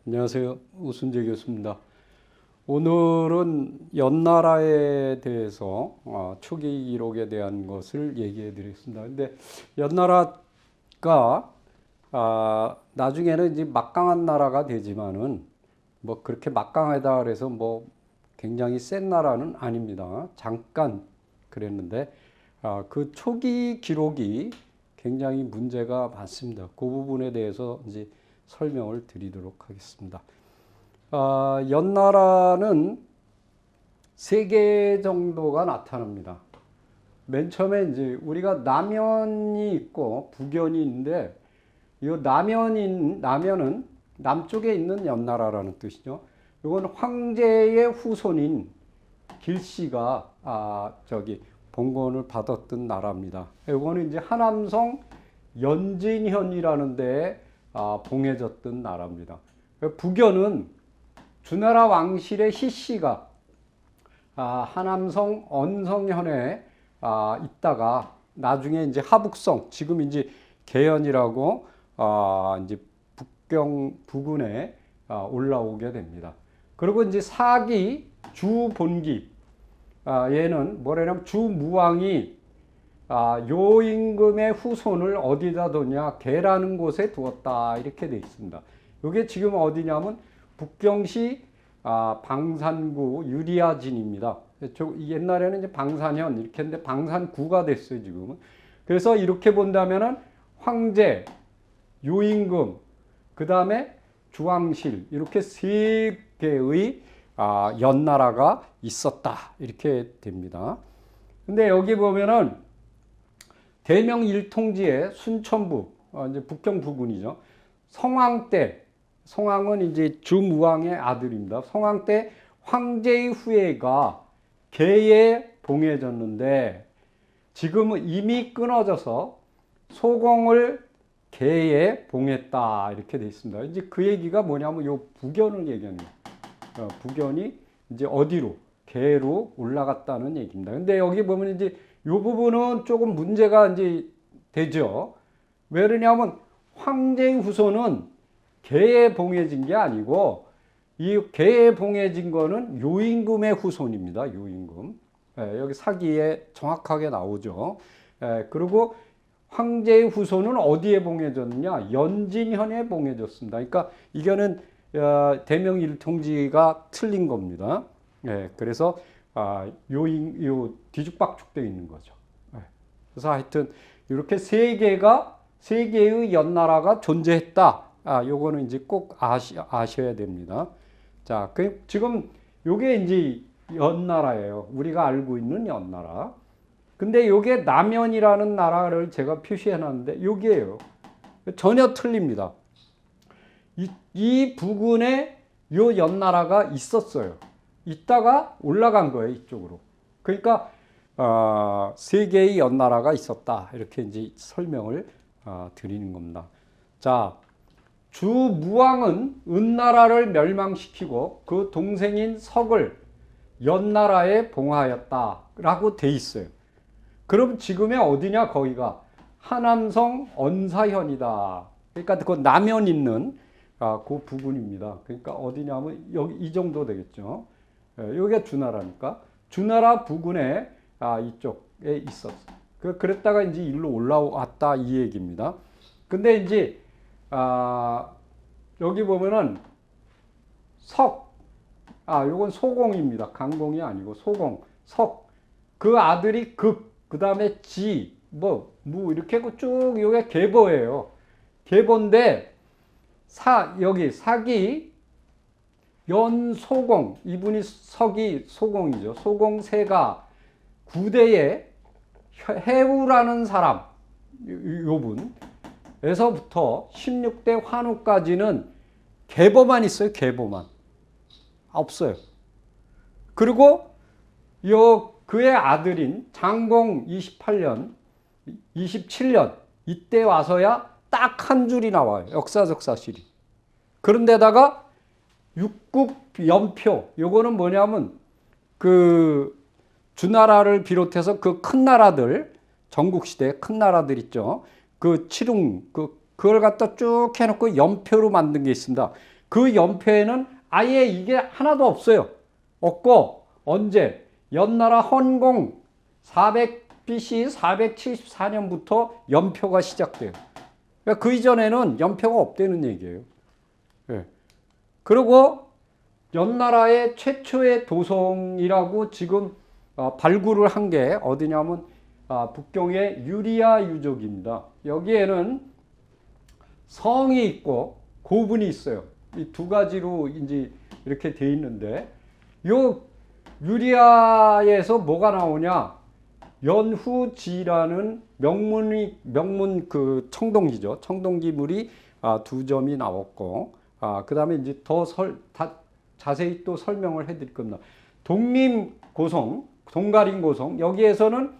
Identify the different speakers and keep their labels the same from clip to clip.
Speaker 1: 안녕하세요. 우순재 교수입니다. 오늘은 연나라에 대해서 초기 기록에 대한 것을 얘기해 드리겠습니다. 근데 연나라가 나중에는 이제 막강한 나라가 되지만은 뭐 그렇게 막강하다 그래서 뭐 굉장히 센 나라는 아닙니다. 잠깐 그랬는데 그 초기 기록이 굉장히 문제가 많습니다. 그 부분에 대해서 이제 설명을 드리도록 하겠습니다. 연나라는 3개 정도가 나타납니다. 맨 처음에 이제 우리가 남연이 있고 북연이 있는데, 이 남연은 남쪽에 있는 연나라라는 뜻이죠. 이건 황제의 후손인 길씨가 봉건을 받았던 나라입니다. 이거는 이제 하남성 연진현이라는 데에 봉해졌던 나라입니다. 북연은 주나라 왕실의 희씨가 하남성 언성현에 있다가 나중에 이제 하북성, 지금 이제 계연이라고 이제 부근에 올라오게 됩니다. 그리고 이제 사기 주본기, 얘는 뭐냐면 주무왕이 요임금의 후손을 어디다 뒀냐, 개라는 곳에 두었다, 이렇게 되어 있습니다. 이게 지금 어디냐면 북경시 방산구 유리아진입니다. 옛날에는 이제 방산현 이렇게 했는데 방산구가 됐어요, 지금은. 그래서 이렇게 본다면은 황제, 요임금, 그 다음에 주왕실, 이렇게 3개의 연나라가 있었다, 이렇게 됩니다. 근데 여기 보면은 대명 일통지의 순천부, 이제 북경 부군이죠. 성왕 때, 성왕은 이제 주무왕의 아들입니다. 성왕 때 황제의 후예가 개에 봉해졌는데 지금은 이미 끊어져서 소공을 개에 봉했다, 이렇게 되어 있습니다. 이제 그 얘기가 뭐냐면 요 북연을 얘기하는 거예요. 북연이 이제 어디로? 개로 올라갔다는 얘기입니다. 근데 여기 보면 이제 이 부분은 조금 문제가 이제 되죠. 왜 그러냐면 황제의 후손은 개에 봉해진 게 아니고 이 개에 봉해진 거는 요임금의 후손입니다. 요임금. 여기 사기에 정확하게 나오죠. 그리고 황제의 후손은 어디에 봉해졌느냐? 연진현에 봉해졌습니다. 그러니까 이거는 대명일통지가 틀린 겁니다. 그래서 요 뒤죽박죽되어 있는 거죠. 그래서 하여튼 이렇게 3개의 연나라가 존재했다. 요거는 이제 꼭 아셔야 됩니다. 자, 지금 요게 이제 연나라예요. 우리가 알고 있는 연나라. 근데 요게 남연이라는 나라를 제가 표시해 놨는데 요게예요. 전혀 틀립니다. 이 부근에 요 연나라가 있었어요. 있다가 올라간 거예요, 이쪽으로. 그러니까 3개의 연나라가 있었다, 이렇게 이제 설명을 드리는 겁니다. 자, 주무왕은 은나라를 멸망시키고 그 동생인 석을 연나라에 봉하였다라고 돼 있어요. 그럼 지금의 어디냐? 거기가 하남성 언사현이다. 그러니까 그 남연 있는 그 부분입니다. 그러니까 어디냐면 여기 이 정도 되겠죠. 여기가 주나라니까 주나라 부근에 이쪽에 있었어. 그랬다가 이제 일로 올라왔다, 이 얘기입니다. 근데 이제 여기 보면은 요건 소공입니다. 강공이 아니고 소공, 석. 그 아들이 그 다음에 무 이렇게 쭉 요게 계보예요. 계보인데 여기 사기 연소공, 이분이 석이 소공이죠. 소공세가 구대에 해우라는 사람, 요분에서부터 16대 환우까지는 계보만 있어요. 계보만. 없어요. 그리고 그의 아들인 장공 27년 이때 와서야 딱 한 줄이 나와요. 역사적 사실이. 그런데다가 육국 연표, 요거는 뭐냐면 주나라를 비롯해서 그 큰 나라들, 전국시대 큰 나라들 있죠. 그 칠웅, 그걸 갖다 쭉 해놓고 연표로 만든 게 있습니다. 그 연표에는 아예 이게 하나도 없어요. 없고, 언제? 연나라 헌공 BC 474년부터 연표가 시작돼요. 그러니까 그 이전에는 연표가 없다는 얘기예요. 예. 그리고 연나라의 최초의 도성이라고 지금 발굴을 한 게 어디냐면 북경의 유리아 유적입니다. 여기에는 성이 있고 고분이 있어요. 이 두 가지로 이제 이렇게 돼 있는데, 요 유리아에서 뭐가 나오냐? 연후지라는 명문 그 청동기죠. 청동기물이 두 점이 나왔고, 그 다음에 이제 자세히 또 설명을 해드릴 겁니다. 독림고성, 동가림고성, 여기에서는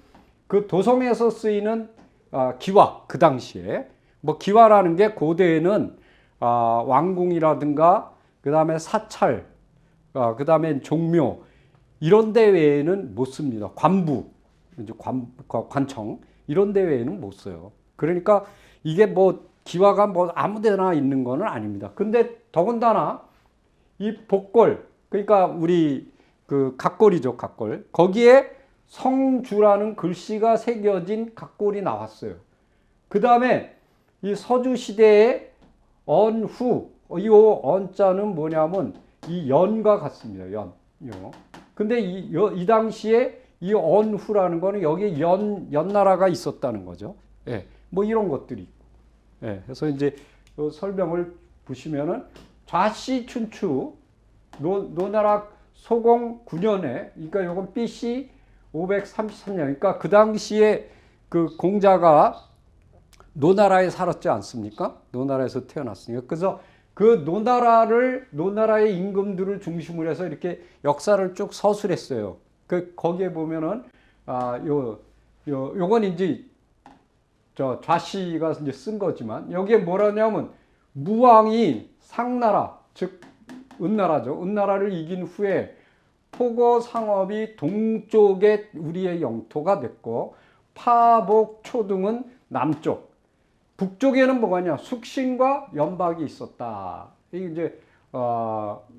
Speaker 1: 그 도성에서 쓰이는 기와, 그 당시에 뭐 기와라는 게 고대에는 왕궁이라든가 그 다음에 사찰, 그 다음에 종묘 이런 데 외에는 못 씁니다. 관부, 이제 관청 이런 데 외에는 못 써요. 그러니까 이게 뭐 기와가 뭐 아무데나 있는 거는 아닙니다. 근데 더군다나 이 복골, 그러니까 우리 그 각골이죠, 각골. 거기에 성주라는 글씨가 새겨진 각골이 나왔어요. 그 다음에 이 서주 시대의 언후, 이 언자는 뭐냐면 이 연과 같습니다. 연. 근데 이 당시에 이 언후라는 거는 여기 연나라가 있었다는 거죠. 예. 뭐 이런 것들이 있고. 예. 그래서 이제 설명을 보시면은 좌씨 춘추 노나라 소공 9년에, 그러니까 요건 BC 533년, 그러니까 그 당시에 그 공자가 노나라에 살았지 않습니까? 노나라에서 태어났으니까. 그래서 그 노나라의 임금들을 중심으로 해서 이렇게 역사를 쭉 서술했어요. 거기에 보면은, 요건 이제, 좌씨가 이제 쓴 거지만, 여기에 뭐라냐면, 무왕이 상나라, 즉, 은나라죠. 은나라를 이긴 후에 포고 상업이 동쪽에 우리의 영토가 됐고, 파복 초등은 남쪽, 북쪽에는 뭐가냐? 숙신과 연박이 있었다. 이게 이제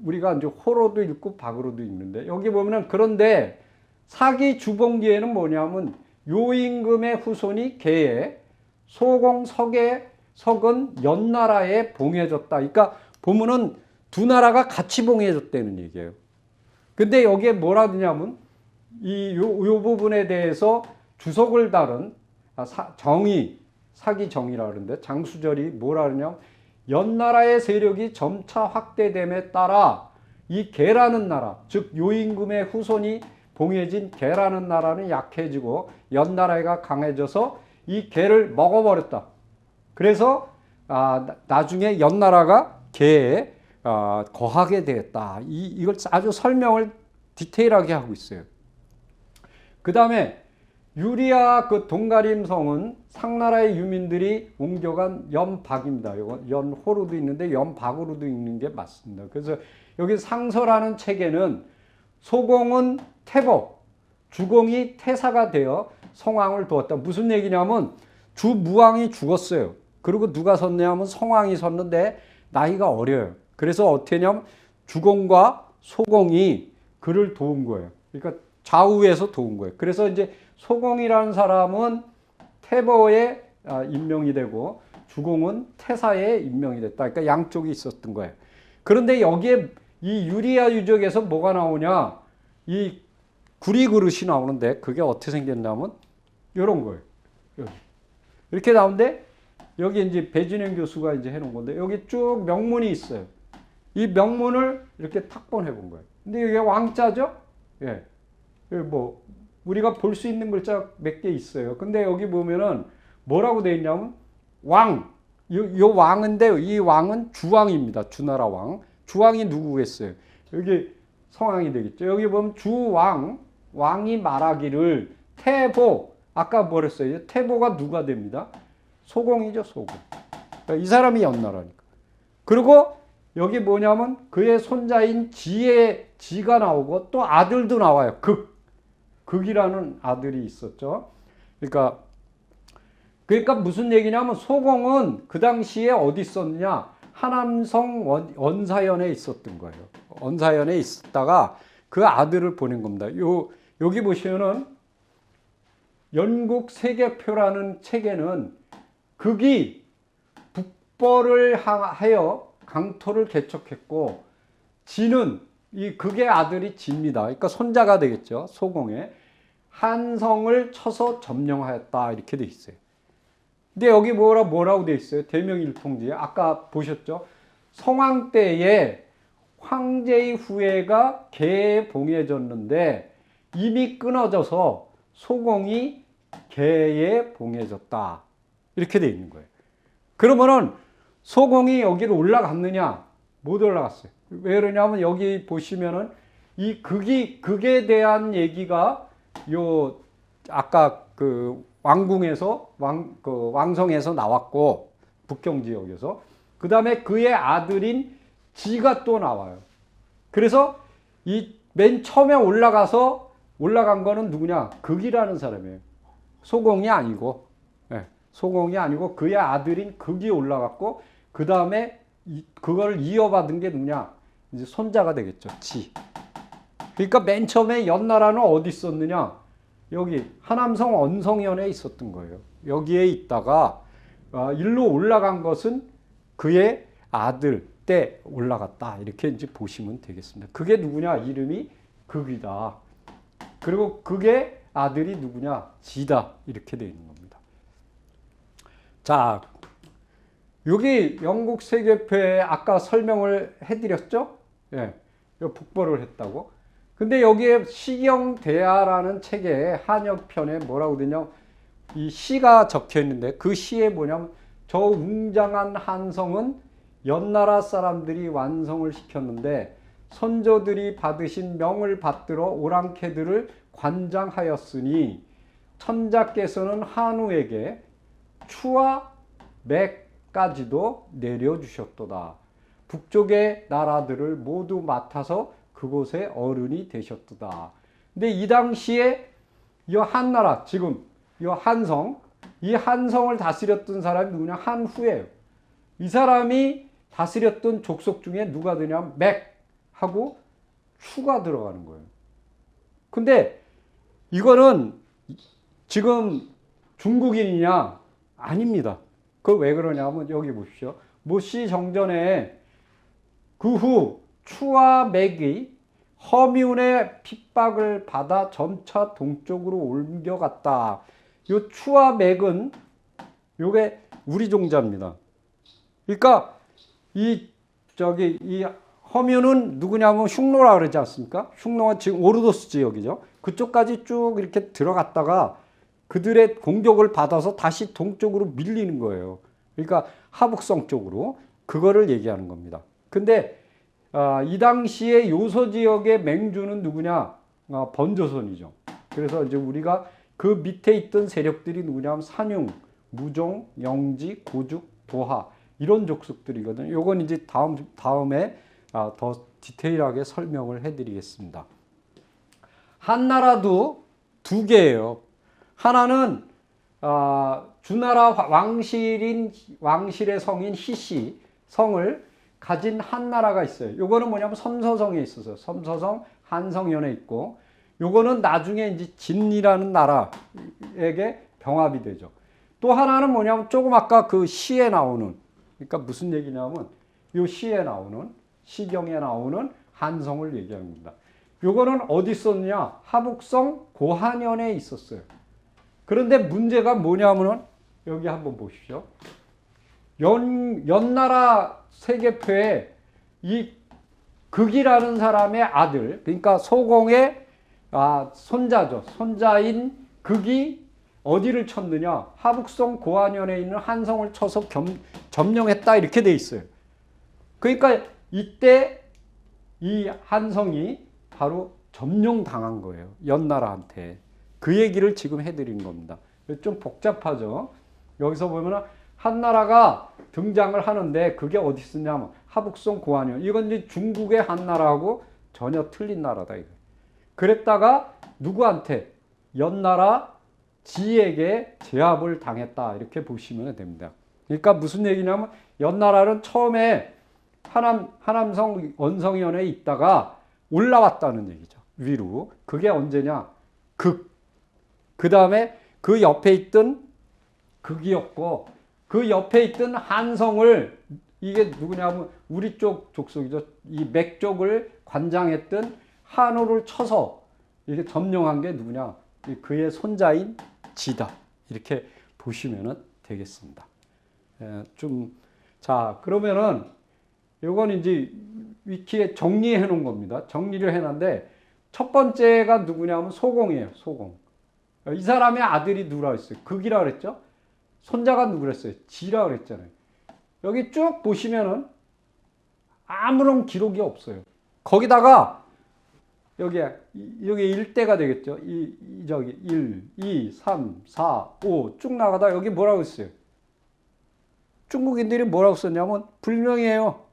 Speaker 1: 우리가 이제 호로도 읽고 박으로도 읽는데, 여기 보면은, 그런데 사기 주봉기에는 뭐냐면 요임금의 후손이 개에, 소공 석은 연나라에 봉해졌다. 그러니까 보면은 두 나라가 같이 봉해졌다는 얘기예요. 근데 여기에 뭐라 하냐면 요 부분에 대해서 주석을 다룬 사기 정의라 그러는데, 장수절이 뭐라 그러냐면, 연나라의 세력이 점차 확대됨에 따라 이 개라는 나라, 즉 요임금의 후손이 봉해진 개라는 나라는 약해지고 연나라가 강해져서 이 개를 먹어버렸다. 그래서 나중에 연나라가 개에 거하게 되었다. 이걸 아주 설명을 디테일하게 하고 있어요. 그 다음에 유리아 그 동가림성은 상나라의 유민들이 옮겨간 연박입니다. 이건 연호로도 있는데 연박으로도 읽는 게 맞습니다. 그래서 여기 상서라는 책에는 소공은 태복, 주공이 태사가 되어 성왕을 두었다. 무슨 얘기냐면 주무왕이 죽었어요. 그리고 누가 섰냐면 성왕이 섰는데 나이가 어려요. 그래서 어떻게 했냐면 주공과 소공이 그를 도운 거예요. 그러니까 좌우에서 도운 거예요. 그래서 이제 소공이라는 사람은 태보에 임명이 되고 주공은 태사에 임명이 됐다. 그러니까 양쪽이 있었던 거예요. 그런데 여기에 이 유리아 유적에서 뭐가 나오냐? 이 구리 그릇이 나오는데 그게 어떻게 생겼냐면 이런 거예요. 이렇게 나오는데 여기 이제 배진영 교수가 이제 해놓은 건데 여기 쭉 명문이 있어요. 이 명문을 이렇게 탁본해 본 거예요. 근데 이게 왕자죠? 예. 뭐 우리가 볼 수 있는 글자 몇 개 있어요. 근데 여기 보면은 뭐라고 되어 있냐면 왕. 요 왕인데 이 왕은 주왕입니다. 주나라 왕. 주왕이 누구겠어요? 여기 성왕이 되겠죠. 여기 보면 주왕, 왕이 말하기를 태보. 아까 뭐랬어요? 태보가 누가 됩니다? 소공이죠, 소공. 이 사람이 연나라니까. 그리고 여기 뭐냐면 그의 손자인 지가 나오고 또 아들도 나와요. 극이라는 아들이 있었죠. 그러니까 무슨 얘기냐면 소공은 그 당시에 어디 있었느냐? 하남성 언사연에 있었던 거예요. 언사연에 있었다가 그 아들을 보낸 겁니다. 여기 보시면은 연국 세계표라는 책에는 극이 북벌을 하여 강토를 개척했고 진은 이 극의 아들이 진입니다. 그러니까 손자가 되겠죠. 소공의 한성을 쳐서 점령하였다 이렇게 돼 있어요. 근데 여기 뭐라고 돼 있어요? 대명일통지에 아까 보셨죠? 성왕 때에 황제의 후예가 개에 봉해졌는데 이미 끊어져서 소공이 개에 봉해졌다 이렇게 돼 있는 거예요. 그러면은 소공이 여기로 올라갔느냐? 못 올라갔어요. 왜 그러냐면 여기 보시면은 이 극에 대한 얘기가 요 아까 그 왕궁에서 왕성에서 나왔고 북경 지역에서 그 다음에 그의 아들인 지가 또 나와요. 그래서 이 맨 처음에 올라간 거는 누구냐? 극이라는 사람이에요. 소공이 아니고, 소공이 아니고 그의 아들인 극이 올라갔고 그 다음에 그걸 이어받은 게 누구냐? 이제 손자가 되겠죠. 지. 그러니까 맨 처음에 연나라는 어디 있었느냐? 여기 하남성 언성현에 있었던 거예요. 여기에 있다가 일로 올라간 것은 그의 아들 때 올라갔다. 이렇게 이제 보시면 되겠습니다. 그게 누구냐? 이름이 극이다. 그리고 그의 아들이 누구냐? 지다. 이렇게 되어 있는 겁니다. 자, 여기 영국 세계표에 아까 설명을 해드렸죠? 예, 북벌을 했다고. 근데 여기에 시경대야라는 책에 한역편에 뭐라고 되냐? 이 시가 적혀 있는데 그 시에 뭐냐면 저 웅장한 한성은 연나라 사람들이 완성을 시켰는데 선조들이 받으신 명을 받들어 오랑캐들을 관장하였으니 천자께서는 한우에게 추와 맥까지도 내려주셨도다. 북쪽의 나라들을 모두 맡아서 그곳에 어른이 되셨도다. 근데 이 당시에 이 한나라, 지금 이 한성, 이 한성을 다스렸던 사람이 누구냐? 한후예요. 이 사람이 다스렸던 족속 중에 누가 되냐면 맥하고 추가 들어가는 거예요. 근데 이거는 지금 중국인이냐? 아닙니다. 그 왜 그러냐면 여기 보십시오. 모씨 정전에 그 후 추와 맥이 허미운의 핍박을 받아 점차 동쪽으로 옮겨갔다. 요 추와 맥은 요게 우리 종자입니다. 그러니까 이 허미운은 누구냐면 흉노라 그러지 않습니까? 흉노가 지금 오르도스 지역이죠. 그쪽까지 쭉 이렇게 들어갔다가 그들의 공격을 받아서 다시 동쪽으로 밀리는 거예요. 그러니까 하북성 쪽으로 그거를 얘기하는 겁니다. 근데 이 당시에 요소 지역의 맹주는 누구냐? 번조선이죠. 그래서 이제 우리가 그 밑에 있던 세력들이 누구냐면 산융, 무종, 영지, 고죽, 도하 이런 족속들이거든요. 요건 이제 다음에 더 디테일하게 설명을 해드리겠습니다. 한나라도 두 개예요. 하나는 주나라 왕실의 성인 희씨 성을 가진 한나라가 있어요. 요거는 뭐냐면 섬서성에 있어서 섬서성 한성연에 있고, 요거는 나중에 이제 진이라는 나라에게 병합이 되죠. 또 하나는 뭐냐면 조금 아까 그 시에 나오는, 그러니까 무슨 얘기냐면 요 시에 나오는, 시경에 나오는 한성을 얘기하는 겁니다. 요거는 어디 있었느냐? 하북성 고한연에 있었어요. 그런데 문제가 뭐냐면은 여기 한번 보십시오. 연나라 세계표에 이 극이라는 사람의 아들, 그러니까 소공의 손자죠. 손자인 극이 어디를 쳤느냐? 하북성 고한연에 있는 한성을 쳐서 점령했다 이렇게 돼 있어요. 그러니까 이때 이 한성이 바로 점령당한 거예요. 연나라한테. 그 얘기를 지금 해드리는 겁니다. 좀 복잡하죠. 여기서 보면 한나라가 등장을 하는데 그게 어디 있었냐면 하북성 고한연. 이건 이제 중국의 한나라하고 전혀 틀린 나라다. 이거. 그랬다가 누구한테? 연나라 지에게 제압을 당했다. 이렇게 보시면 됩니다. 그러니까 무슨 얘기냐면 연나라는 처음에 하남성 원성현에 있다가 올라왔다는 얘기죠. 위로. 그게 언제냐? 그 다음에 그 옆에 있던 극이었고 그 옆에 있던 한성을 이게 누구냐면 우리 쪽 족속이죠. 이 맥족을 관장했던 한우를 쳐서 이게 점령한 게 누구냐? 그의 손자인 지다. 이렇게 보시면 되겠습니다. 자, 그러면은 요건 이제 위키에 정리해 놓은 겁니다. 정리를 해 놨는데 첫 번째가 누구냐면 소공이에요. 소공. 이 사람의 아들이 누구라 했어요? 극이라 그랬죠? 손자가 누구랬어요? 지라 그랬잖아요. 여기 쭉 보시면은 아무런 기록이 없어요. 거기다가 여기 일대가 되겠죠. 저기 1, 2, 3, 4, 5 쭉 나가다 여기 뭐라고 했어요? 중국인들이 뭐라고 썼냐면 불명이에요.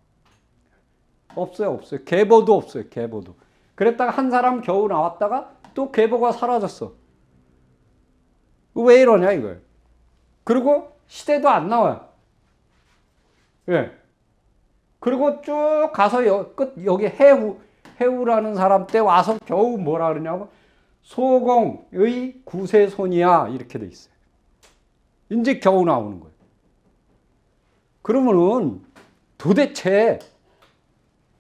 Speaker 1: 없어요. 계보도 없어요. 계보도. 그랬다가 한 사람 겨우 나왔다가 또 계보가 사라졌어. 왜 이러냐 이거예요. 그리고 시대도 안 나와요. 예. 그리고 쭉 가서 여기 해우라는 사람 때 와서 겨우 뭐라 그러냐면 소공의 구세손이야 이렇게 돼 있어요. 이제 겨우 나오는 거예요. 그러면은 도대체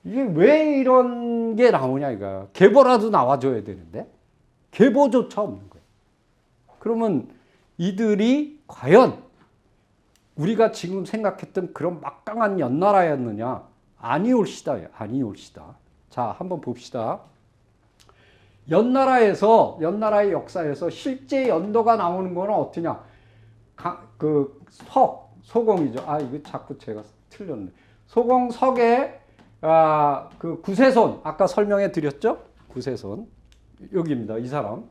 Speaker 1: 이게 왜 이런 게 나오냐 이거야. 계보라도 나와줘야 되는데 계보조차 없는 거예요. 그러면 이들이 과연 우리가 지금 생각했던 그런 막강한 연나라였느냐? 아니올시다. 자, 한번 봅시다. 연나라의 역사에서 실제 연도가 나오는 거는 어떠냐? 소공이죠. 이거 자꾸 제가 틀렸네. 소공석의 그 구세손, 아까 설명해 드렸죠? 구세손. 여기입니다. 이 사람.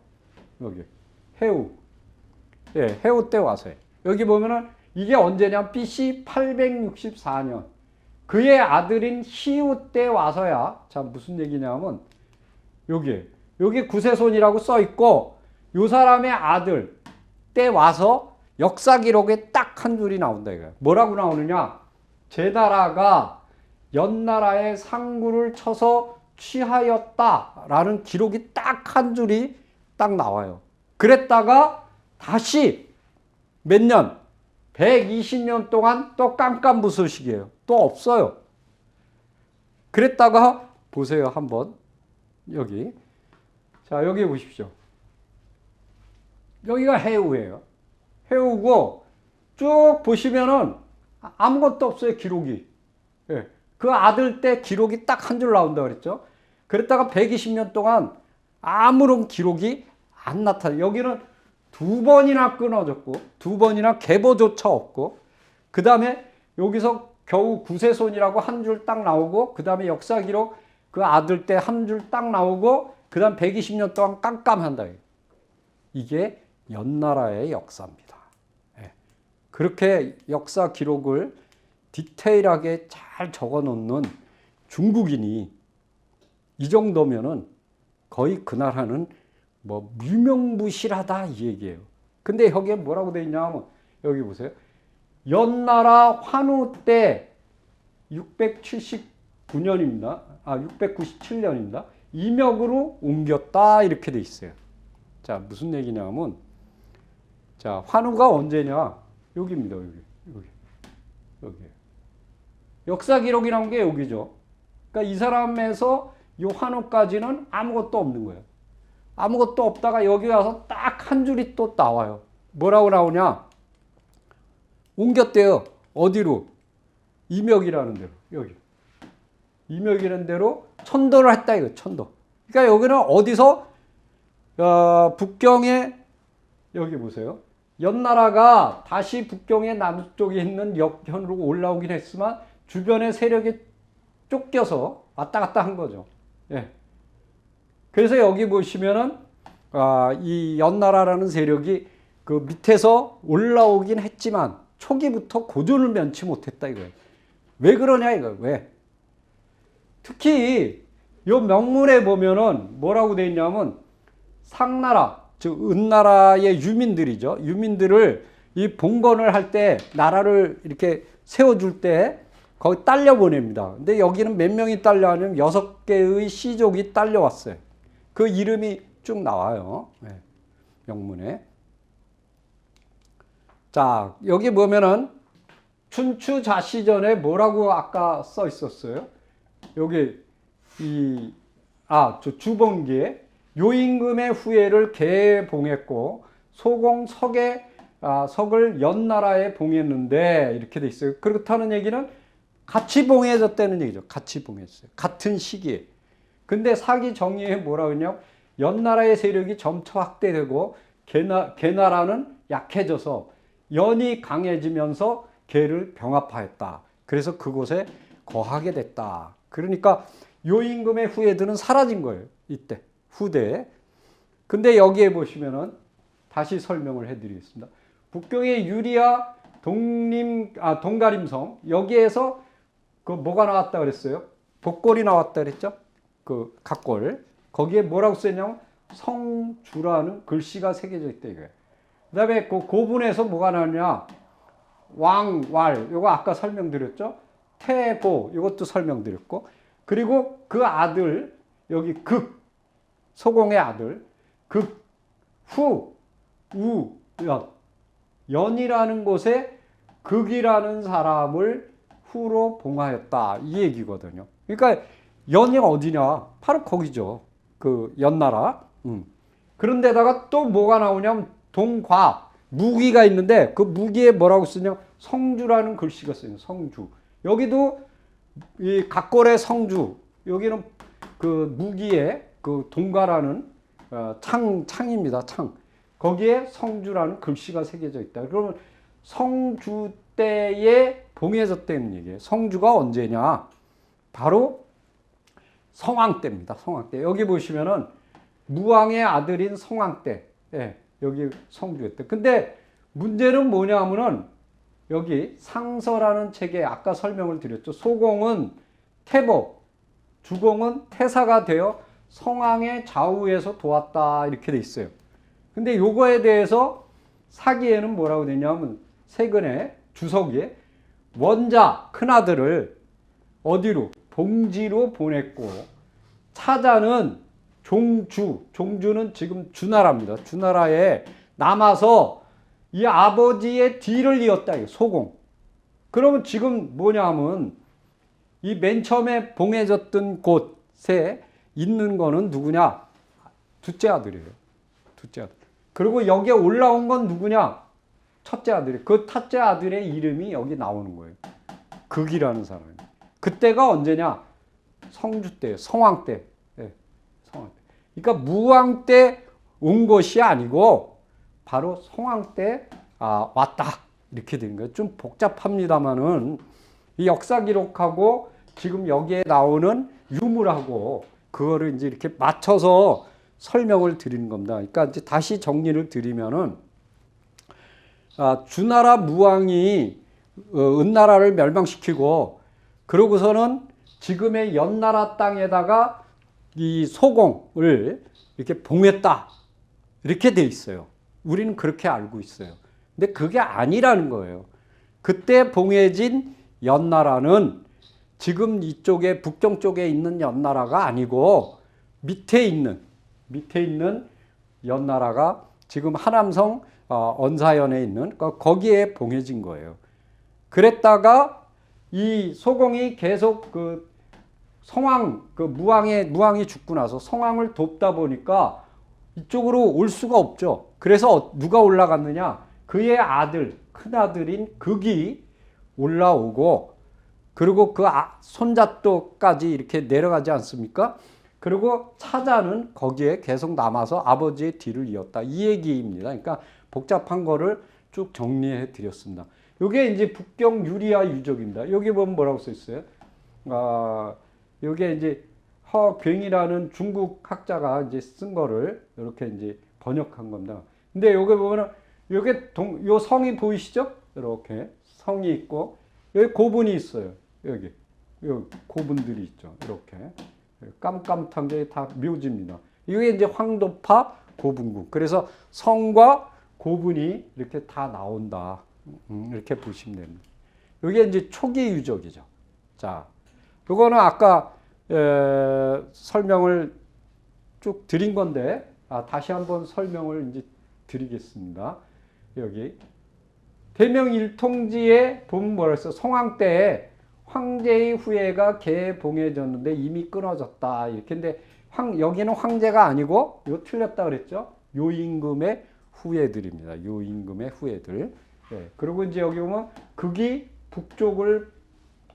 Speaker 1: 여기. 해우. 예, 해우 때 와서요. 여기 보면은 이게 언제냐? BC 864년. 그의 아들인 희우 때 와서야, 자, 무슨 얘기냐면, 여기 구세손이라고 써 있고, 요 사람의 아들 때 와서 역사 기록에 딱 한 줄이 나온다, 이거야. 뭐라고 나오느냐? 제 나라가 연나라의 상구를 쳐서 취하였다라는 기록이 딱 한 줄이 딱 나와요. 그랬다가 다시 몇 년? 120년 동안 또 깜깜무소식이에요. 또 없어요. 그랬다가 보세요. 한번 여기. 자, 여기 보십시오. 여기가 해우예요. 해우고 쭉 보시면은 아무것도 없어요. 기록이. 예. 그 아들 때 기록이 딱 한 줄 나온다 그랬죠. 그랬다가 120년 동안 아무런 기록이 안 나타나요. 여기는 2번이나 끊어졌고 2번이나 계보조차 없고 그 다음에 여기서 겨우 구세손이라고 한 줄 딱 나오고 그 다음에 역사 기록 그 아들 때 한 줄 딱 나오고 그 다음 120년 동안 깜깜한다. 이게 연나라의 역사입니다. 예. 그렇게 역사 기록을 디테일하게 잘 적어 놓는 중국인이 이 정도면은 거의 그 나라는 뭐 무명무실하다 이 얘기예요. 근데 여기에 뭐라고 돼 있냐면 여기 보세요. 연나라 환우 때 679년입니다. 697년입니다. 이명으로 옮겼다 이렇게 돼 있어요. 자, 무슨 얘기냐면 자, 환우가 언제냐? 여기입니다. 여기. 역사 기록이 나온 게 여기죠. 그러니까 이 사람에서 이 환우까지는 아무것도 없는 거예요. 아무것도 없다가 여기 와서 딱 한 줄이 또 나와요. 뭐라고 나오냐? 옮겼대요. 어디로? 이명이라는 데로. 여기. 이명이라는 데로 천도를 했다 이거. 천도. 그러니까 여기는 어디서 북경에 여기 보세요. 연나라가 다시 북경의 남쪽에 있는 역현으로 올라오긴 했지만 주변의 세력이 쫓겨서 왔다 갔다 한 거죠. 예. 그래서 여기 보시면은 이 연나라라는 세력이 그 밑에서 올라오긴 했지만 초기부터 고전을 면치 못했다 이거예요. 왜 그러냐 이거 왜? 특히 이 명문에 보면은 뭐라고 돼 있냐면 상나라 즉 은나라의 유민들이죠. 유민들을 이 봉건을 할 때 나라를 이렇게 세워줄 때 거기 딸려 보냅니다. 근데 여기는 몇 명이 딸려하냐면 6개의 씨족이 딸려왔어요. 그 이름이 쭉 나와요. 네, 명문에. 자, 여기 보면은 춘추자시전에 뭐라고 아까 써 있었어요? 여기 저 주본기에 요임금의 후예를 개에 봉했고 소공 석을 연나라에 봉했는데 이렇게 돼 있어요. 그렇다는 얘기는 같이 봉해졌다는 얘기죠. 같이 봉했어요. 같은 시기에. 근데 사기 정의에 뭐라고 했냐면 연나라의 세력이 점차 확대되고 개나라는 약해져서 연이 강해지면서 개를 병합하였다. 그래서 그곳에 거하게 됐다. 그러니까 요임금의 후예들은 사라진 거예요. 이때 후대에. 근데 여기에 보시면은 다시 설명을 해드리겠습니다. 북경의 유리아 동가림성 여기에서 그 뭐가 나왔다 그랬어요? 복골이 나왔다 그랬죠? 그 각골. 거기에 뭐라고 쓰였냐면 성주라는 글씨가 새겨져 있다 이거예요. 그다음에 그 고분에서 뭐가 나왔냐? 왕왈 요거 아까 설명드렸죠? 태보 이것도 설명드렸고 그리고 그 아들 여기 소공의 아들 연이라는 곳에 극이라는 사람을 후로 봉하였다 이 얘기거든요. 그러니까 연이 어디냐? 바로 거기죠. 그 연나라. 그런데다가 또 뭐가 나오냐면 동과 무기가 있는데 그 무기에 뭐라고 쓰냐? 성주라는 글씨가 쓰여요. 성주. 여기도 이 각골의 성주. 여기는 그 무기에 그 동가라는 창입니다. 창. 거기에 성주라는 글씨가 새겨져 있다. 그러면 성주 때에 봉해졌다는 얘기예요. 성주가 언제냐? 바로 성왕 때입니다. 성왕 때. 여기 보시면은 무왕의 아들인 성왕 때. 예, 여기 성주였대. 근데 문제는 뭐냐면은 여기 상서라는 책에 아까 설명을 드렸죠. 소공은 태보, 주공은 태사가 되어 성왕의 좌우에서 도왔다 이렇게 돼 있어요. 근데 요거에 대해서 사기에는 뭐라고 되냐면 세근에 주석에 원자 큰아들을 어디로? 봉지로 보냈고 차자는 종주는 지금 주나라입니다. 주나라에 남아서 이 아버지의 뒤를 이었다. 소공. 그러면 지금 뭐냐면 이 맨 처음에 봉해졌던 곳에 있는 거는 누구냐? 둘째 아들이에요. 둘째 아들. 그리고 여기에 올라온 건 누구냐? 첫째 아들이. 그 첫째 아들의 이름이 여기 나오는 거예요. 극이라는 사람이. 그때가 언제냐? 성주 때, 성왕 때. 네, 성왕 때. 그러니까 무왕 때 온 것이 아니고 바로 성왕 때 왔다. 이렇게 된 거예요. 좀 복잡합니다만은 이 역사 기록하고 지금 여기에 나오는 유물하고 그거를 이제 이렇게 맞춰서 설명을 드리는 겁니다. 그러니까 이제 다시 정리를 드리면은 주나라 무왕이 은나라를 멸망시키고 그러고서는 지금의 연나라 땅에다가 이 소공을 이렇게 봉했다. 이렇게 돼 있어요. 우리는 그렇게 알고 있어요. 근데 그게 아니라는 거예요. 그때 봉해진 연나라는 지금 이쪽에 북경 쪽에 있는 연나라가 아니고 밑에 있는 연나라가 지금 하남성 언사연에 있는 거기에 봉해진 거예요. 그랬다가 이 소공이 계속 그 성왕 무왕이 죽고 나서 성왕을 돕다 보니까 이쪽으로 올 수가 없죠. 그래서 누가 올라갔느냐? 그의 아들, 큰아들인 극이 올라오고 그리고 그 손자또까지 이렇게 내려가지 않습니까? 그리고 차자는 거기에 계속 남아서 아버지의 뒤를 이었다. 이 얘기입니다. 그러니까 복잡한 거를 쭉 정리해 드렸습니다. 이게 이제 북경 유리아 유적입니다. 여기 보면 뭐라고 써 있어요? 이게 이제 허괭이라는 중국 학자가 이제 쓴 거를 이렇게 이제 번역한 겁니다. 근데 여기 보면은 요 성이 보이시죠? 이렇게 성이 있고 여기 고분이 있어요. 여기 고분들이 있죠. 이렇게 깜깜한 게 다 묘지입니다. 이게 이제 황도파 고분군. 그래서 성과 고분이 이렇게 다 나온다. 이렇게 보시면 됩니다. 이게 이제 초기 유적이죠. 자, 이거는 아까 설명을 쭉 드린 건데 다시 한번 설명을 이제 드리겠습니다. 여기 대명일통지에 보면 뭐라 했어? 성황 때에 황제의 후예가 개봉해졌는데 이미 끊어졌다. 이렇게. 근데 여기는 황제가 아니고 이거 틀렸다 그랬죠? 요 임금의 후예들입니다. 요 임금의 후예들. 예. 그리고 이제 여기 보면 극이 북쪽을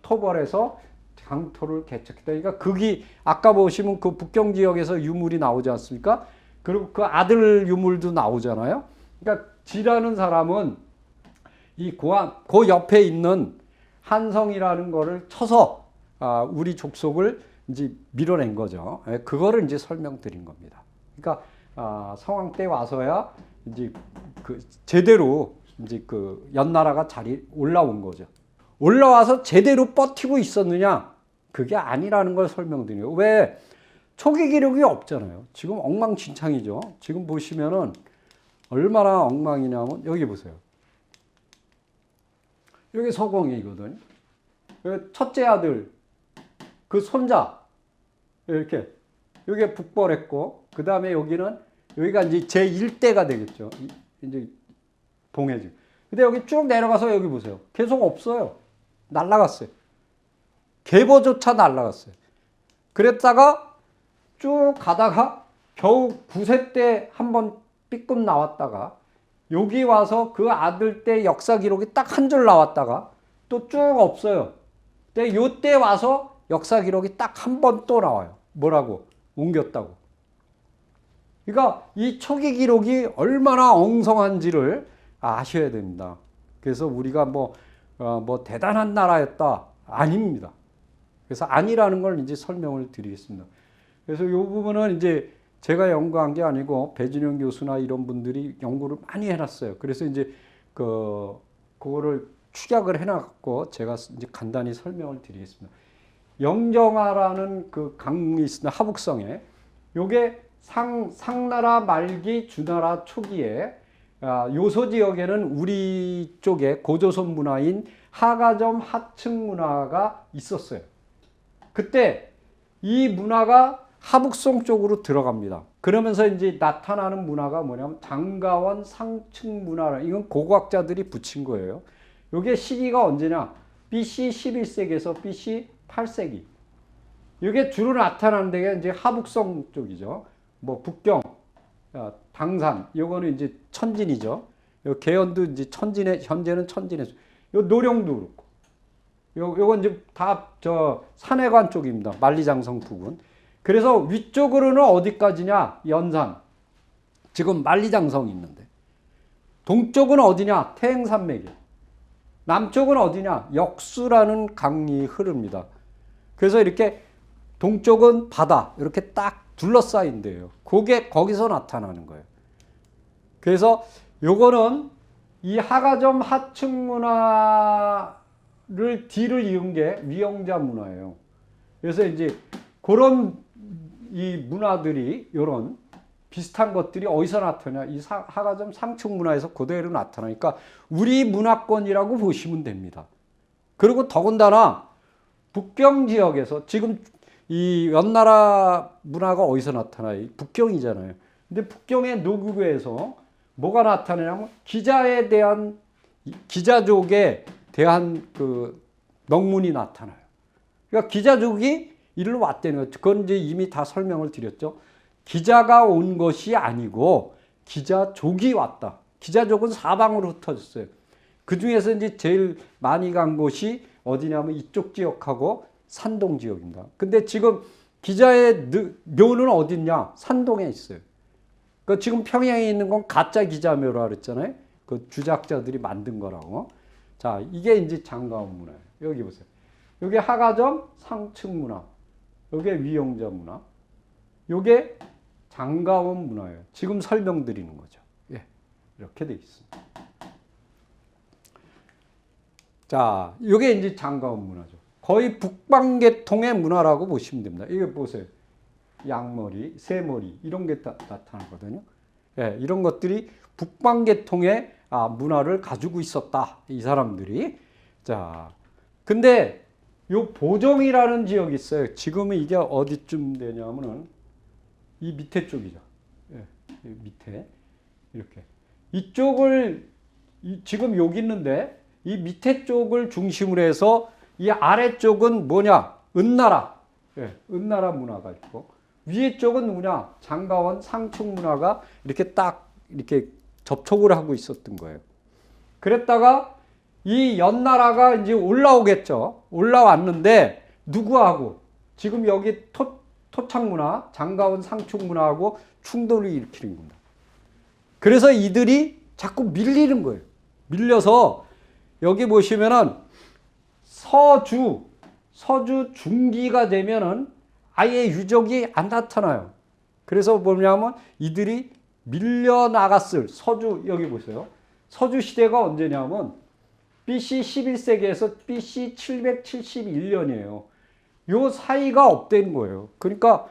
Speaker 1: 토벌해서 장토를 개척했다. 그러니까 극이 아까 보시면 그 북경 지역에서 유물이 나오지 않습니까? 그리고 그 아들 유물도 나오잖아요. 그러니까 지라는 사람은 이 그 옆에 있는 한성이라는 거를 쳐서 우리 족속을 이제 밀어낸 거죠. 그거를 이제 설명드린 겁니다. 그러니까 성황 때 와서야 이제 그 제대로 이제 그 연나라가 자리 올라온 거죠. 올라와서 제대로 버티고 있었느냐? 그게 아니라는 걸 설명드려요. 왜? 초기 기록이 없잖아요. 지금 엉망진창이죠. 지금 보시면은 얼마나 엉망이냐면 여기 보세요. 여기 서공이거든요. 첫째 아들, 그 손자, 이렇게. 여기에 북벌했고, 그 다음에 여기는, 여기가 이제 제1대가 되겠죠. 이제 봉해지. 근데 여기 쭉 내려가서 여기 보세요. 계속 없어요. 날라갔어요. 계보조차 날라갔어요. 그랬다가 쭉 가다가 겨우 9세 때 한번 B급 나왔다가 여기 와서 그 아들 때 역사 기록이 딱 한 줄 나왔다가 또 쭉 없어요. 근데 요때 와서 역사 기록이 딱 한 번 또 나와요. 뭐라고? 옮겼다고. 그러니까 이 초기 기록이 얼마나 엉성한지를 아셔야 됩니다. 그래서 우리가 뭐 대단한 나라였다. 아닙니다. 그래서 아니라는 걸 이제 설명을 드리겠습니다. 그래서 이 부분은 이제 제가 연구한 게 아니고 배진영 교수나 이런 분들이 연구를 많이 해놨어요. 그래서 이제 그거를 축약을 해놨고 제가 이제 간단히 설명을 드리겠습니다. 영정하라는 그 강이 있습니다. 하북성에. 요게 상나라 말기 주나라 초기에 요소 지역에는 우리 쪽에 고조선 문화인 하가점 하층 문화가 있었어요. 그때 이 문화가 하북성 쪽으로 들어갑니다. 그러면서 이제 나타나는 문화가 뭐냐면 장가원 상층 문화라. 이건 고고학자들이 붙인 거예요. 이게 시기가 언제냐? BC 11세기에서 BC 8세기. 이게 주로 나타나는 데가 이제 하북성 쪽이죠. 뭐 북경, 당산, 요거는 이제 천진이죠. 요 계연도 이제 천진에 현재는 천진에. 요 노령도 그렇고. 요건 이제 다 산해관 쪽입니다. 만리장성 부근. 그래서 위쪽으로는 어디까지냐? 연산. 지금 만리장성이 있는데. 동쪽은 어디냐? 태행산맥이. 남쪽은 어디냐? 역수라는 강이 흐릅니다. 그래서 이렇게 동쪽은 바다. 이렇게 딱 둘러싸인 데요. 그게 거기서 나타나는 거예요. 그래서 요거는 이 하가점 하층 문화를 뒤를 이은 게 위영자 문화예요. 그래서 이제 그런 이 문화들이 요런 비슷한 것들이 어디서 나타나냐? 이 하가점 상층 문화에서 그대로 나타나니까 우리 문화권이라고 보시면 됩니다. 그리고 더군다나 북경 지역에서 지금 이 연나라 문화가 어디서 나타나요? 북경이잖아요. 근데 북경의 노구에서 뭐가 나타나냐면 기자에 대한 기자족에 대한 그 명문이 나타나요. 그러니까 기자족이 이리로 왔다는 거죠. 그건 이제 이미 다 설명을 드렸죠. 기자가 온 것이 아니고 기자족이 왔다. 기자족은 사방으로 흩어졌어요. 그 중에서 이제 제일 많이 간 곳이 어디냐면 이쪽 지역하고 산동 지역입니다. 근데 지금 기자의 묘는 어디 있냐? 산동에 있어요. 그 지금 평양에 있는 건 가짜 기자묘라 그랬잖아요. 그 주작자들이 만든 거라고. 자, 이게 이제 장가원 문화예요. 여기 보세요. 여기 하가점 상층 문화. 요게 위영자 문화. 요게 장가원 문화예요. 지금 설명드리는 거죠. 예. 이렇게 돼 있습니다. 자, 요게 이제 장가원 문화죠. 거의 북방계통의 문화라고 보시면 됩니다. 이거 보세요. 양머리, 새머리 이런 게 나타나거든요. 예, 이런 것들이 북방계통의 문화를 가지고 있었다. 이 사람들이. 자, 근데 요 보정이라는 지역이 있어요. 지금은 이게 어디쯤 되냐면은 이 밑에 쪽이죠. 예, 밑에 이렇게 이쪽을 지금 여기 있는데 이 밑에 쪽을 중심으로 해서 이 아래쪽은 뭐냐? 은나라. 예, 은나라 문화가 있고 위에 쪽은 뭐냐? 장가원 상충 문화가 이렇게 딱 이렇게 접촉을 하고 있었던 거예요. 그랬다가 이 연나라가 이제 올라오겠죠. 올라왔는데 누구하고 지금 여기 토착 문화, 장가원 상충 문화하고 충돌을 일으키는 겁니다. 그래서 이들이 자꾸 밀리는 거예요. 밀려서 여기 보시면은 서주 중기가 되면은 아예 유적이 안 나타나요. 그래서 뭐냐면 이들이 밀려나갔을 서주 여기 보세요. 서주 시대가 언제냐면 BC 11세기에서 BC 771년이에요. 요 사이가 업된 거예요. 그러니까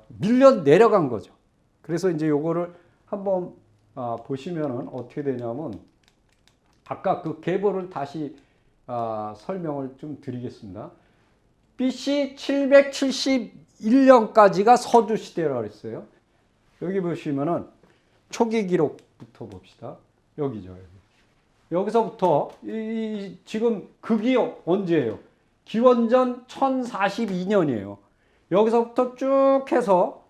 Speaker 1: 밀려 내려간 거죠. 그래서 이제 요거를 한번 보시면은 어떻게 되냐면 아까 그 계보를 다시 설명을 좀 드리겠습니다. BC 771년까지가 서주 시대라고 했어요. 여기 보시면은 초기 기록부터 봅시다. 여기죠. 여기서부터 지금 극이 언제예요? 기원전 1042년이에요. 여기서부터 쭉 해서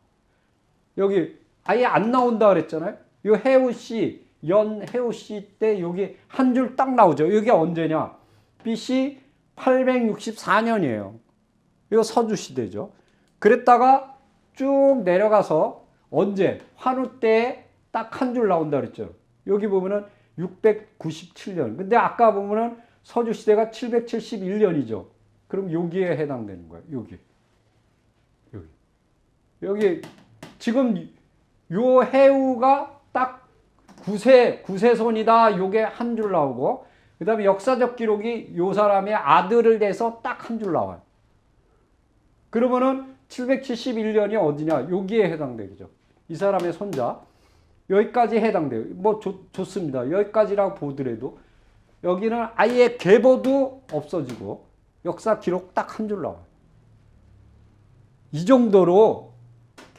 Speaker 1: 여기 아예 안 나온다 그랬잖아요. 이 해우씨, 해우씨 때 여기 한 줄 딱 나오죠. 이게 언제냐? BC 864년이에요. 이거 서주 시대죠. 그랬다가 쭉 내려가서 언제? 환우 때 딱 한 줄 나온다 그랬죠. 여기 보면은 697년. 근데 아까 보면은 서주 시대가 771년이죠. 그럼 여기에 해당되는 거예요. 여기 지금 요 해우가 딱 구세손이다. 요게 한 줄 나오고 그 다음에 역사적 기록이 요 사람의 아들을 대서 딱 한 줄 나와요. 그러면은 771년이 어디냐? 여기에 해당되죠. 이 사람의 손자. 여기까지 해당돼요. 뭐 좋습니다. 여기까지라고 보더라도 여기는 아예 계보도 없어지고 역사 기록 딱 한 줄 나와요. 이 정도로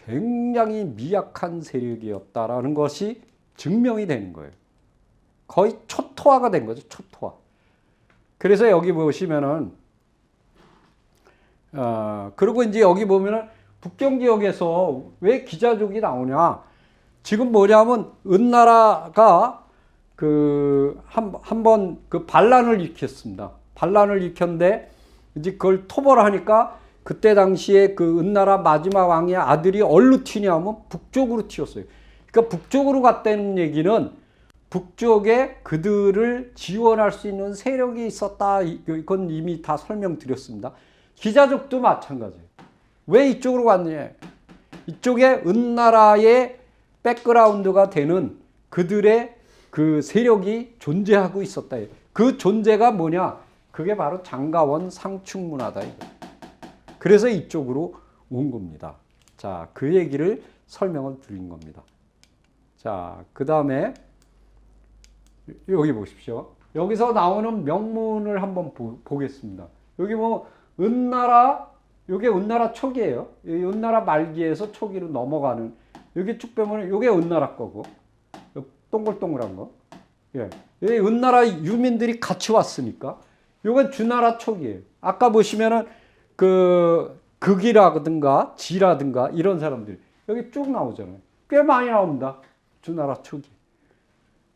Speaker 1: 굉장히 미약한 세력이었다라는 것이 증명이 되는 거예요. 거의 초토화가 된 거죠. 초토화. 그래서 여기 보시면은 그리고 이제 여기 보면은 북경 지역에서 왜 기자족이 나오냐? 지금 뭐냐면 은나라가 한번 반란을 일으켰습니다. 반란을 일으켰는데 이제 그걸 토벌을 하니까 그때 당시에 그 은나라 마지막 왕의 아들이 어디로 튀냐면 북쪽으로 튀었어요. 그러니까 북쪽으로 갔다는 얘기는 북쪽에 그들을 지원할 수 있는 세력이 있었다. 이건 이미 다 설명드렸습니다. 기자족도 마찬가지예요. 왜 이쪽으로 갔느냐? 이쪽에 은나라의 백그라운드가 되는 그들의 그 세력이 존재하고 있었다. 그 존재가 뭐냐? 그게 바로 장가원 상충 문화다. 그래서 이쪽으로 온 겁니다. 자, 그 얘기를 설명을 드린 겁니다. 자, 그 다음에 여기 보십시오. 여기서 나오는 명문을 한번 보겠습니다. 여기 뭐 은나라, 이게 은나라 초기예요. 은나라 말기에서 초기로 넘어가는 여기 쭉 빼면 이게 은나라 거고 동글동글한 거. 예, 여기 은나라 유민들이 같이 왔으니까 이건 주나라 초기예요. 아까 보시면은 그 극이라든가 지라든가 이런 사람들 여기 쭉 나오잖아요. 꽤 많이 나옵니다. 주나라 초기.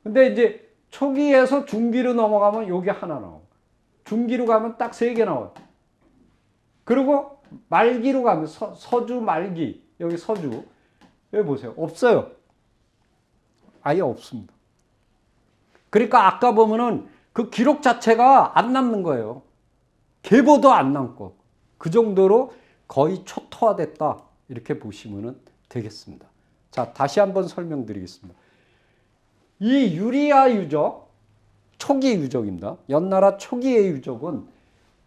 Speaker 1: 근데 이제 초기에서 중기로 넘어가면 여기 하나 나오고 중기로 가면 딱 3개 나와요. 그리고 말기로 가면 서주 말기 여기 서주 여기 보세요. 없어요. 아예 없습니다. 그러니까 아까 보면은 그 기록 자체가 안 남는 거예요. 계보도 안 남고 그 정도로 거의 초토화됐다 이렇게 보시면 되겠습니다. 자, 다시 한번 설명드리겠습니다. 이 유리아 유적 초기 유적입니다. 연나라 초기의 유적은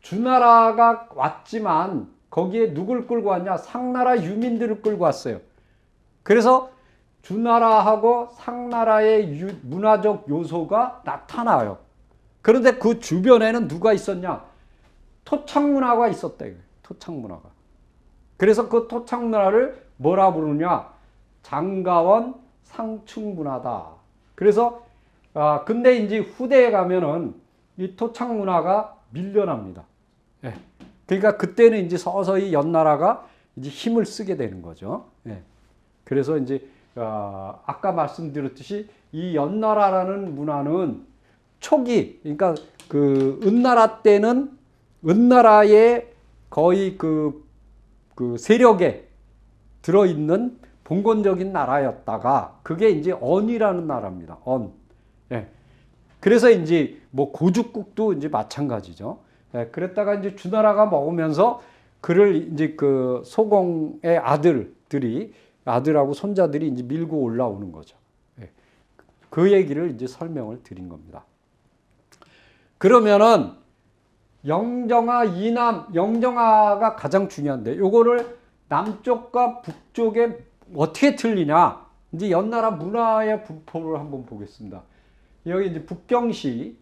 Speaker 1: 주나라가 왔지만 거기에 누굴 끌고 왔냐? 상나라 유민들을 끌고 왔어요. 그래서 주나라하고 상나라의 문화적 요소가 나타나요. 그런데 그 주변에는 누가 있었냐? 토착 문화가 있었다. 토착 문화가. 그래서 그 토착 문화를 뭐라 부르냐? 장가원 상충 문화다. 그래서 근데 이제 후대에 가면은 이 토착 문화가 밀려납니다. 예. 그러니까 그때는 이제 서서히 연나라가 이제 힘을 쓰게 되는 거죠. 예. 그래서 이제 아까 말씀드렸듯이 이 연나라라는 문화는 초기, 그러니까 그 은나라 때는 은나라의 거의 그 세력에 들어있는 봉건적인 나라였다가 그게 이제 언이라는 나라입니다. 언. 예. 그래서 이제 뭐 고죽국도 이제 마찬가지죠. 예. 그랬다가 이제 주나라가 먹으면서 그를 이제 그 소공의 아들하고 손자들이 이제 밀고 올라오는 거죠. 예. 그 얘기를 이제 설명을 드린 겁니다. 그러면은 영정화, 이남, 영정화가 가장 중요한데 요거를 남쪽과 북쪽에 어떻게 틀리냐? 이제 연나라 문화의 분포를 한번 보겠습니다. 여기 이제 북경시,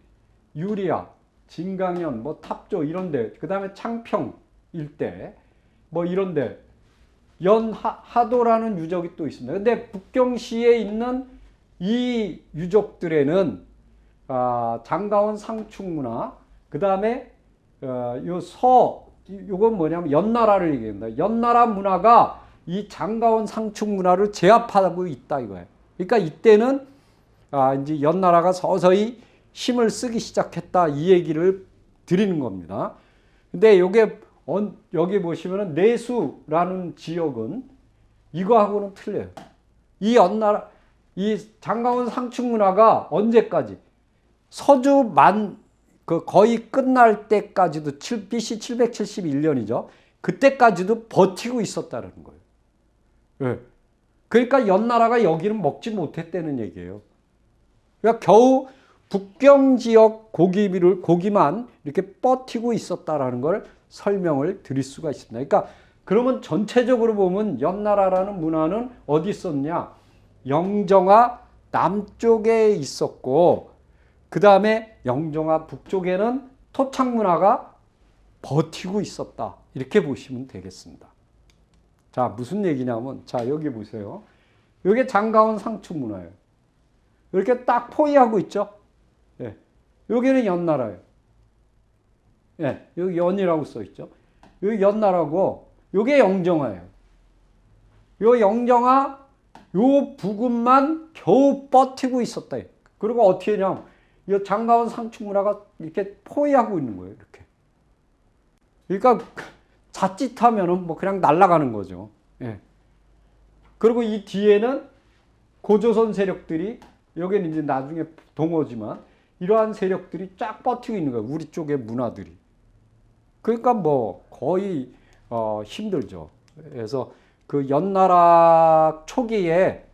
Speaker 1: 유리야, 진강현, 뭐 탑조 이런데, 그 다음에 창평 일대, 뭐 이런데 연하도라는 유적이 또 있습니다. 근데 북경시에 있는 이 유적들에는 장가원 상충 문화, 그 다음에 요건 뭐냐면 연나라를 얘기합니다. 연나라 문화가 이 장가원 상충 문화를 제압하고 있다 이거예요. 그러니까 이때는 이제 연나라가 서서히 힘을 쓰기 시작했다 이 얘기를 드리는 겁니다. 근데 여기 보시면은 내수라는 지역은 이거하고는 틀려요. 이 장가원 상충 문화가 언제까지? 서주 거의 끝날 때까지도 BC 771년이죠. 그때까지도 버티고 있었다는 거예요. 네. 그러니까 연나라가 여기는 먹지 못했다는 얘기예요. 그러니까 겨우 북경 지역 고기만 이렇게 버티고 있었다라는 걸 설명을 드릴 수가 있습니다. 그러니까 그러면 전체적으로 보면 연나라라는 문화는 어디 있었냐? 영정화 남쪽에 있었고 그 다음에 영정화 북쪽에는 토착 문화가 버티고 있었다. 이렇게 보시면 되겠습니다. 자, 무슨 얘기냐면, 자, 여기 보세요. 이게 장가원 상충 문화예요. 이렇게 딱 포위하고 있죠? 예. 여기는 연나라예요. 예. 여기 연이라고 써 있죠? 여기 연나라고, 요게 영정화예요. 요 영정화, 요 부근만 겨우 버티고 있었다. 그리고 어떻게 했냐면, 이 장가원 상충 문화가 이렇게 포위하고 있는 거예요. 이렇게. 그러니까 자칫하면은 뭐 그냥 날아가는 거죠. 예. 그리고 이 뒤에는 고조선 세력들이 여기는 이제 나중에 동어지만 이러한 세력들이 쫙 버티고 있는 거예요. 우리 쪽의 문화들이. 그러니까 뭐 거의 힘들죠. 그래서 그 연나라 초기에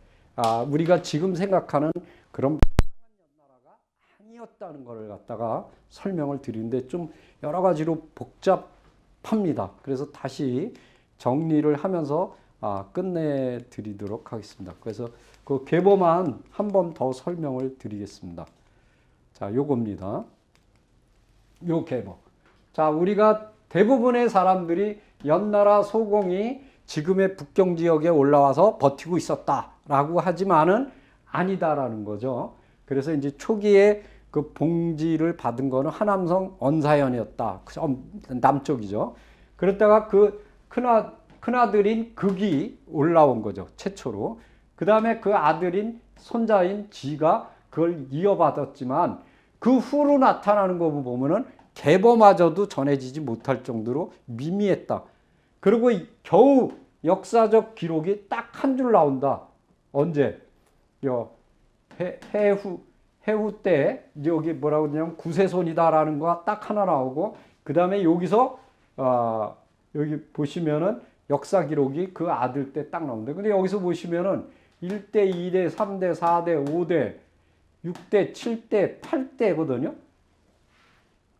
Speaker 1: 우리가 지금 생각하는 그런 연나라가 아니었다는 걸 갖다가 설명을 드리는데 좀 여러 가지로 복잡합니다. 그래서 다시 정리를 하면서 끝내드리도록 하겠습니다. 그래서 그 계보만 한 번 더 설명을 드리겠습니다. 자, 요겁니다. 요 계보. 자, 우리가 대부분의 사람들이 연나라 소공이 지금의 북경 지역에 올라와서 버티고 있었다라고 하지만은 아니다라는 거죠. 그래서 이제 초기에 그 봉지를 받은 거는 하남성 언사연이었다. 남쪽이죠. 그랬다가 그 큰아들인 극이 올라온 거죠. 최초로. 그 다음에 그 아들인 손자인 지가 그걸 이어받았지만 그 후로 나타나는 거 보면은 계보마저도 전해지지 못할 정도로 미미했다. 그리고 겨우 역사적 기록이 딱 한 줄 나온다. 언제? 해후 때 여기 뭐라고 그러냐면 구세손이다라는 거가 딱 하나 나오고 그 다음에 여기서 여기 보시면은 역사 기록이 그 아들 때 딱 나온다. 근데 여기서 보시면은 1대, 2대, 3대, 4대, 5대, 6대, 7대, 8대거든요.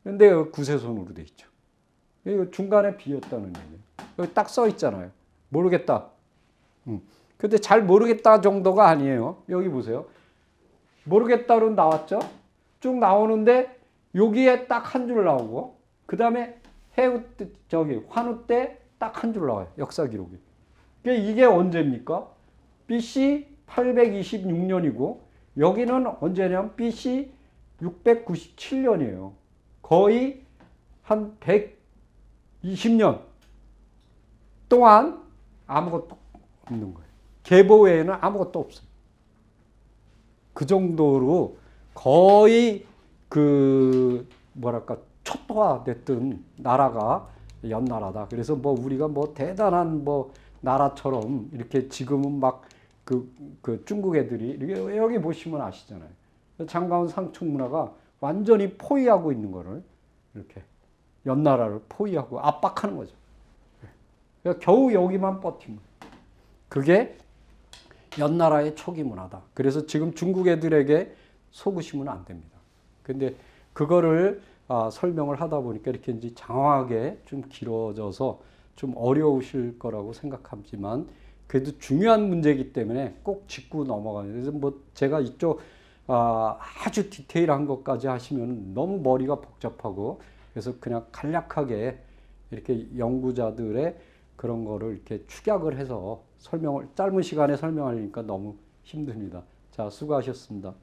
Speaker 1: 근데 여기 구세손으로 돼 있죠. 이거 중간에 비었다는 얘기예요. 여기 딱 써 있잖아요. 모르겠다. 근데 잘 모르겠다 정도가 아니에요. 여기 보세요. 모르겠다로 나왔죠? 쭉 나오는데 여기에 딱 한 줄 나오고 그 다음에 해우 때 저기 환우 때 딱 한 줄 나와요. 역사 기록이. 이게 언제입니까? BC 826년이고 여기는 언제냐면 BC 697년이에요. 거의 한 120년 동안 아무것도 없는 거예요. 계보 외에는 아무것도 없어요. 그 정도로 거의 그 뭐랄까 초토화됐던 나라가 연나라다. 그래서 뭐 우리가 뭐 대단한 뭐 나라처럼 이렇게 지금은 막 그 중국 애들이 여기 보시면 아시잖아요. 장가온 상층 문화가 완전히 포위하고 있는 거를 이렇게 연나라를 포위하고 압박하는 거죠. 겨우 여기만 버틴 거예요. 그게 연나라의 초기 문화다. 그래서 지금 중국 애들에게 속으시면 안 됩니다. 근데 그거를 설명을 하다 보니까 이렇게 이제 장황하게 좀 길어져서 좀 어려우실 거라고 생각하지만 그래도 중요한 문제이기 때문에 꼭 짚고 넘어가요. 그래서 뭐 제가 이쪽 아주 디테일한 것까지 하시면 너무 머리가 복잡하고 그래서 그냥 간략하게 이렇게 연구자들의 그런 거를 이렇게 축약을 해서 설명을 짧은 시간에 설명하려니까 너무 힘듭니다. 자, 수고하셨습니다.